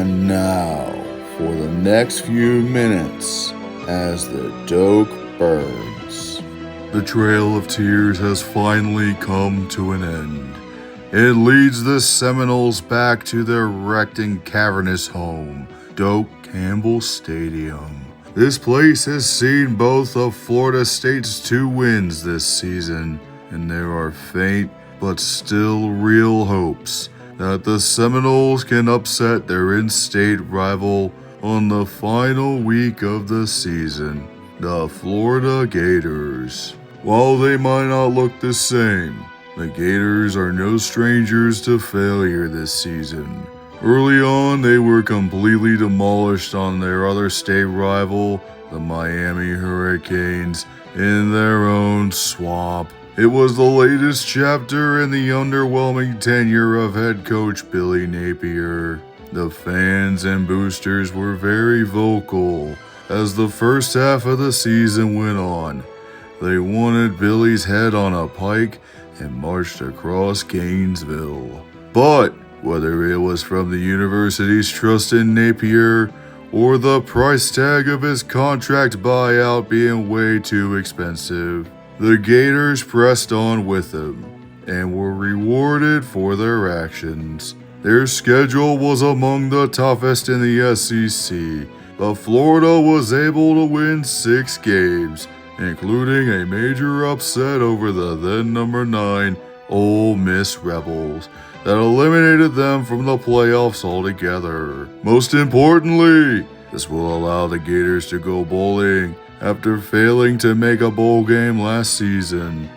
And now, for the next few minutes, as the Doak burns. The Trail of Tears has finally come to an end. It leads the Seminoles back to their wrecked and cavernous home, Doak Campbell Stadium. This place has seen both of Florida State's 2 wins this season, and there are faint but still real hopes that the Seminoles can upset their in-state rival on the final week of the season, the Florida Gators. While they might not look the same, the Gators are no strangers to failure this season. Early on, they were completely demolished on their other state rival, the Miami Hurricanes, in their own swamp. It was the latest chapter in the underwhelming tenure of head coach Billy Napier. The fans and boosters were very vocal as the first half of the season went on. They wanted Billy's head on a pike and marched across Gainesville. But whether it was from the university's trust in Napier or the price tag of his contract buyout being way too expensive, the Gators pressed on with him and were rewarded for their actions. Their schedule was among the toughest in the SEC, but Florida was able to win 6 games, including a major upset over the then number 9 Ole Miss Rebels that eliminated them from the playoffs altogether. Most importantly, this will allow the Gators to go bowling after failing to make a bowl game last season,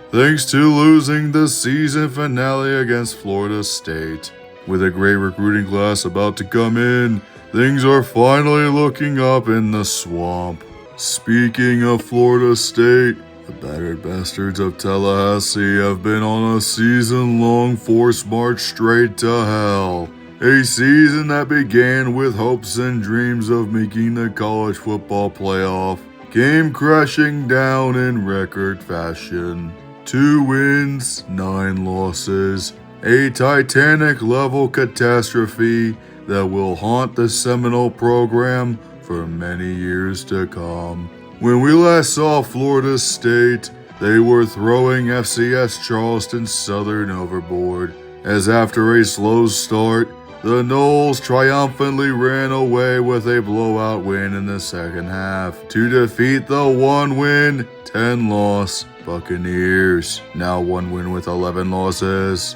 thanks to losing the season finale against Florida State. With a great recruiting class about to come in, things are finally looking up in the swamp. Speaking of Florida State, the battered bastards of Tallahassee have been on a season-long forced march straight to hell. A season that began with hopes and dreams of making the college football playoff came crashing down in record fashion. 2 wins, 9 losses, a Titanic-level catastrophe that will haunt the Seminole program for many years to come. When we last saw Florida State, they were throwing FCS Charleston Southern overboard, as after a slow start, the Noles triumphantly ran away with a blowout win in the second half to defeat the 1-win, 10-loss Buccaneers, now 1 win with 11 losses.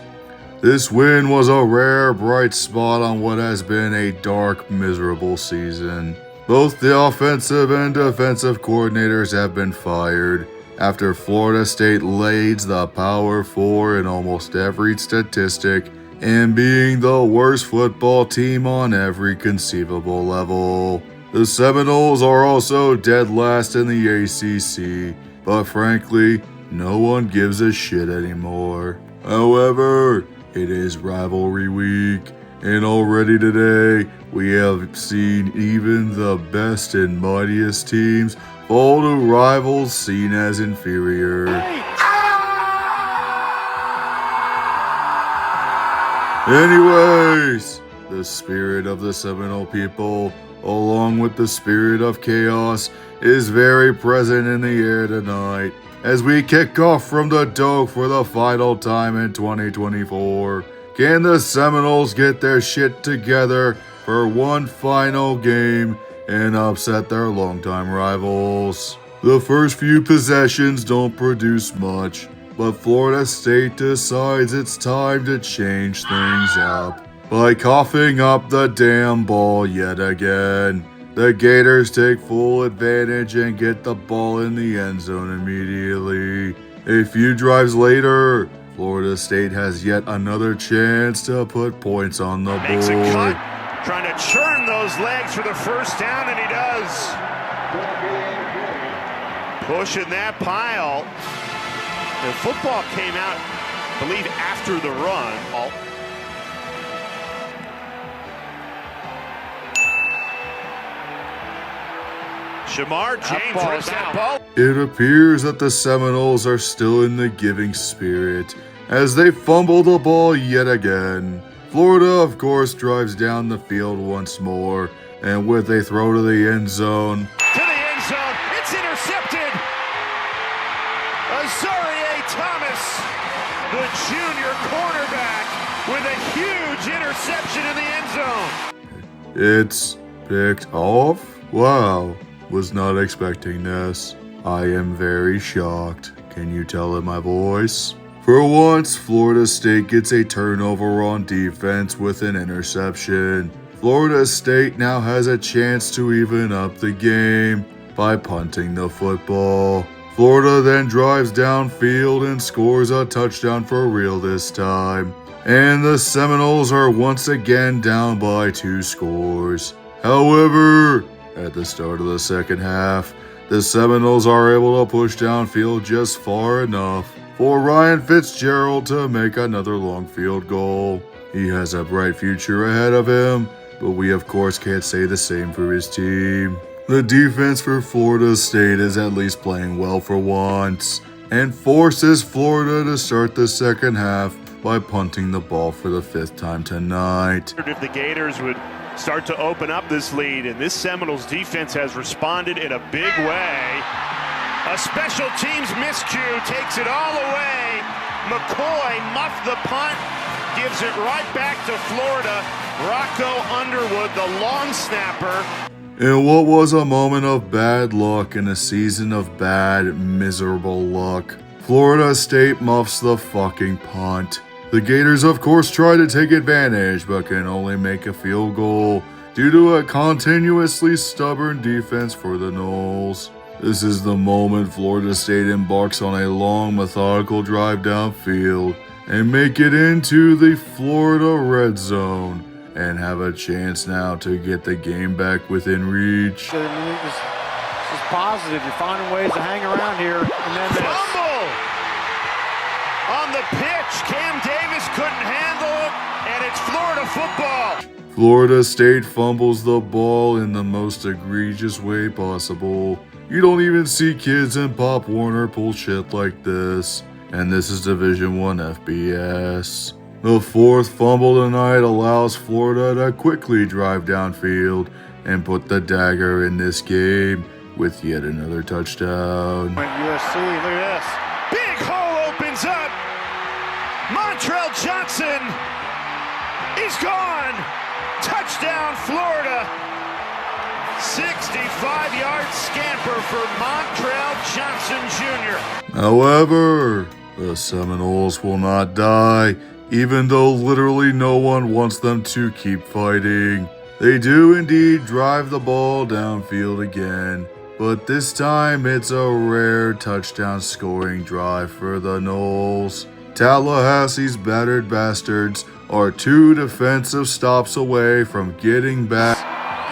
This win was a rare bright spot on what has been a dark, miserable season. Both the offensive and defensive coordinators have been fired after Florida State leads the Power 4 in almost every statistic and being the worst football team on every conceivable level. The Seminoles are also dead last in the ACC, but frankly, no one gives a shit anymore. However, it is rivalry week, and already today, we have seen even the best and mightiest teams fall to rivals seen as inferior. Anyways, the spirit of the Seminole people, along with the spirit of chaos, is very present in the air tonight as we kick off from the Doak for the final time in 2024. Can the Seminoles get their shit together for one final game and upset their longtime rivals? The first few possessions don't produce much, but Florida State decides it's time to change things up by coughing up the damn ball yet again. The Gators take full advantage and get the ball in the end zone immediately. A few drives later, Florida State has yet another chance to put points on the board. Makes a cut, trying to churn those legs for the first down, and he does. Pushing that pile. The football came out, I believe, after the run. Shamar James rips that ball. It appears that the Seminoles are still in the giving spirit as they fumble the ball yet again. Florida, of course, drives down the field once more, and with a throw to the end zone. To the end zone, it's intercepted! Azarie Thomas, the junior cornerback, with a huge interception in the end zone. It's picked off? Wow, was not expecting this. I am very shocked. Can you tell in my voice? For once, Florida State gets a turnover on defense with an interception. Florida State now has a chance to even up the game by punting the football. Florida then drives downfield and scores a touchdown for real this time. And the Seminoles are once again down by 2 scores. However, at the start of the second half, the Seminoles are able to push downfield just far enough for Ryan Fitzgerald to make another long field goal. He has a bright future ahead of him, but we of course can't say the same for his team. The defense for Florida State is at least playing well for once, and forces Florida to start the second half by punting the ball for the 5th time tonight. If the Gators would start to open up this lead, and this Seminoles defense has responded in a big way. A special teams miscue takes it all away. McCoy muffed the punt, gives it right back to Florida. Rocco Underwood, the long snapper. In what was a moment of bad luck and a season of bad, miserable luck, Florida State muffs the fucking punt. The Gators of course try to take advantage, but can only make a field goal due to a continuously stubborn defense for the Noles. This is the moment Florida State embarks on a long, methodical drive downfield and make it into the Florida red zone and have a chance now to get the game back within reach. This is positive. You're finding ways to hang around here, and then this. Fumble on the pitch. Cam Davis couldn't handle it, and it's Florida football. Florida State fumbles the ball in the most egregious way possible. You don't even see kids in Pop Warner pull shit like this, and this is Division I FBS. The 4th fumble tonight allows Florida to quickly drive downfield and put the dagger in this game with yet another touchdown. USC, look at this. Big hole opens up. Montrell Johnson is gone. Touchdown, Florida. 65-yard scamper for Montrell Johnson Jr. However, the Seminoles will not die, even though literally no one wants them to keep fighting. They do indeed drive the ball downfield again, but this time it's a rare touchdown scoring drive for the Noles. Tallahassee's battered bastards are 2 defensive stops away from getting back.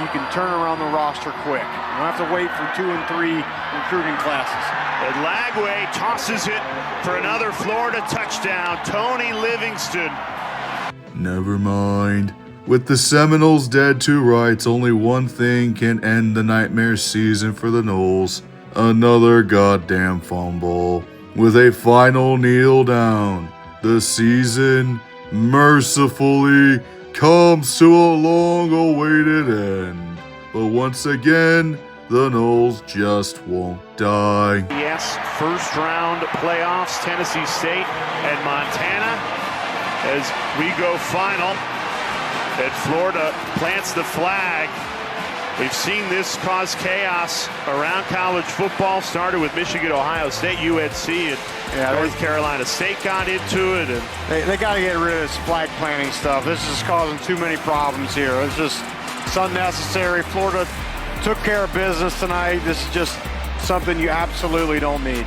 You can turn around the roster quick. You don't have to wait for 2 and 3 recruiting classes. And Lagway tosses it for another Florida touchdown. Tony Livingston. Never mind. With the Seminoles dead to rights, only one thing can end the nightmare season for the Noles. Another goddamn fumble. With a final kneel down, the season mercifully comes to a long-awaited end. But once again, the Noles just won't die. Yes, first round playoffs, Tennessee State and Montana. As we go final, and Florida plants the flag. We've seen this cause chaos around college football. Started with Michigan, Ohio State, UNC, and North Carolina State got into it. And they got to get rid of this flag planting stuff. This is causing too many problems here. It's unnecessary. Florida took care of business tonight. This is just something you absolutely don't need.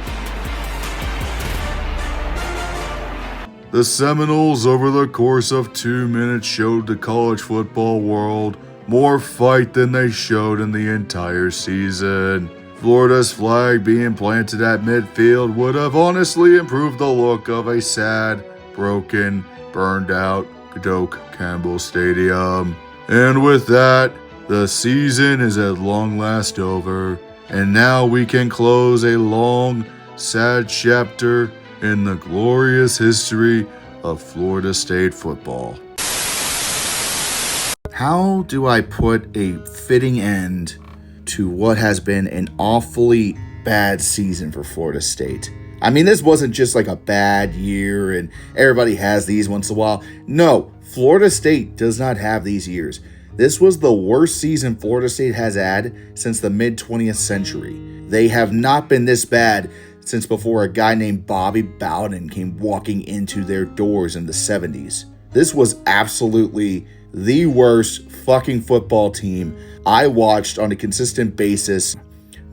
The Seminoles, over the course of 2 minutes, showed the college football world more fight than they showed in the entire season. Florida's flag being planted at midfield would have honestly improved the look of a sad, broken, burned out Doak Campbell Stadium. And with that, the season is at long last over, and now we can close a long, sad chapter in the glorious history of Florida State football. How do I put a fitting end to what has been an awfully bad season for Florida State? I mean, this wasn't just like a bad year and everybody has these once in a while. No, Florida State does not have these years. This was the worst season Florida State has had since the mid-20th century. They have not been this bad since before a guy named Bobby Bowden came walking into their doors in the 70s. This was absolutely the worst fucking football team I watched on a consistent basis.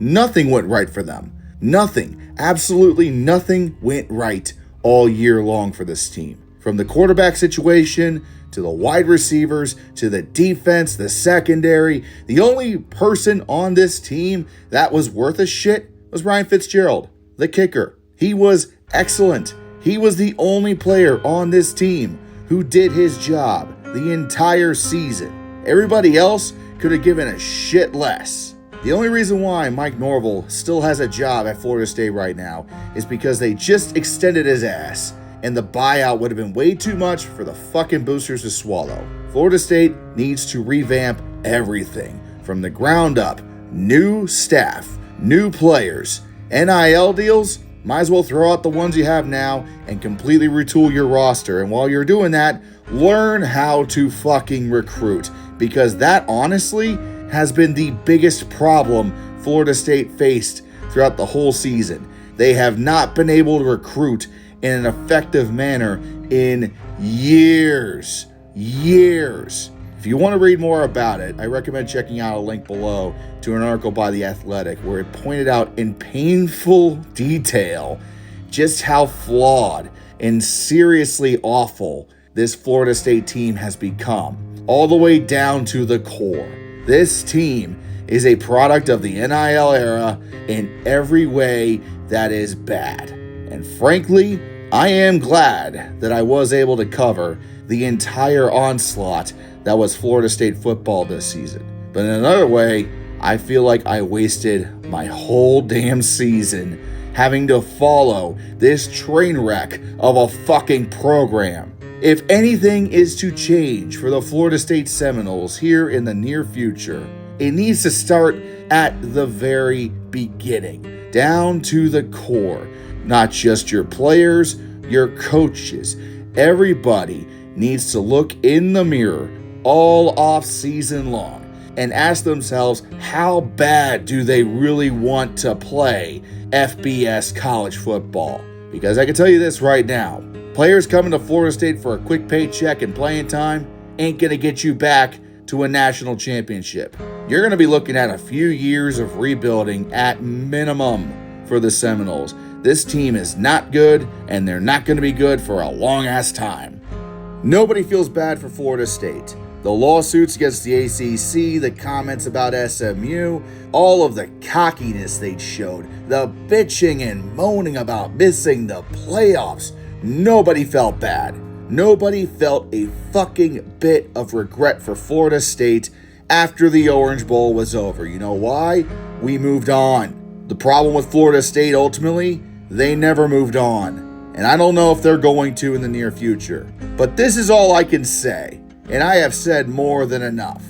Nothing went right for them. Nothing. Absolutely nothing went right all year long for this team. From the quarterback situation to the wide receivers to the defense, the secondary. The only person on this team that was worth a shit was Ryan Fitzgerald, the kicker. He was excellent. He was the only player on this team who did his job the entire season. Everybody else could have given a shit less. The only reason why Mike Norvell still has a job at Florida State right now is because they just extended his ass, and the buyout would have been way too much for the fucking boosters to swallow. Florida State needs to revamp everything from the ground up. New staff, new players, NIL deals. Might as well throw out the ones you have now and completely retool your roster. And while you're doing that, learn how to fucking recruit, because that honestly has been the biggest problem Florida State faced throughout the whole season. They have not been able to recruit in an effective manner in years. If you want to read more about it, I recommend checking out a link below to an article by The Athletic where it pointed out in painful detail just how flawed and seriously awful this Florida State team has become, all the way down to the core. This team is a product of the NIL era in every way that is bad. And frankly, I am glad that I was able to cover the entire onslaught that was Florida State football this season. But in another way, I feel like I wasted my whole damn season having to follow this train wreck of a fucking program. If anything is to change for the Florida State Seminoles here in the near future, it needs to start at the very beginning, down to the core. Not just your players, your coaches. Everybody needs to look in the mirror all off season long and ask themselves, how bad do they really want to play FBS college football? Because I can tell you this right now, players coming to Florida State for a quick paycheck and playing time ain't going to get you back to a national championship. You're going to be looking at a few years of rebuilding at minimum for the Seminoles. This team is not good, and they're not going to be good for a long-ass time. Nobody feels bad for Florida State. The lawsuits against the ACC, the comments about SMU, all of the cockiness they showed, the bitching and moaning about missing the playoffs. Nobody felt bad. Nobody felt a fucking bit of regret for Florida State after the Orange Bowl was over. You know why? We moved on. The problem with Florida State, ultimately, they never moved on. And I don't know if they're going to in the near future. But this is all I can say. And I have said more than enough.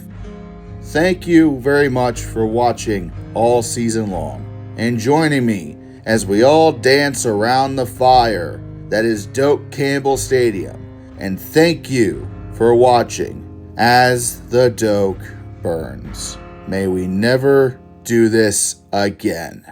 Thank you very much for watching all season long and joining me as we all dance around the fire that is Doak Campbell Stadium. And thank you for watching as the Doak burns. May we never do this again.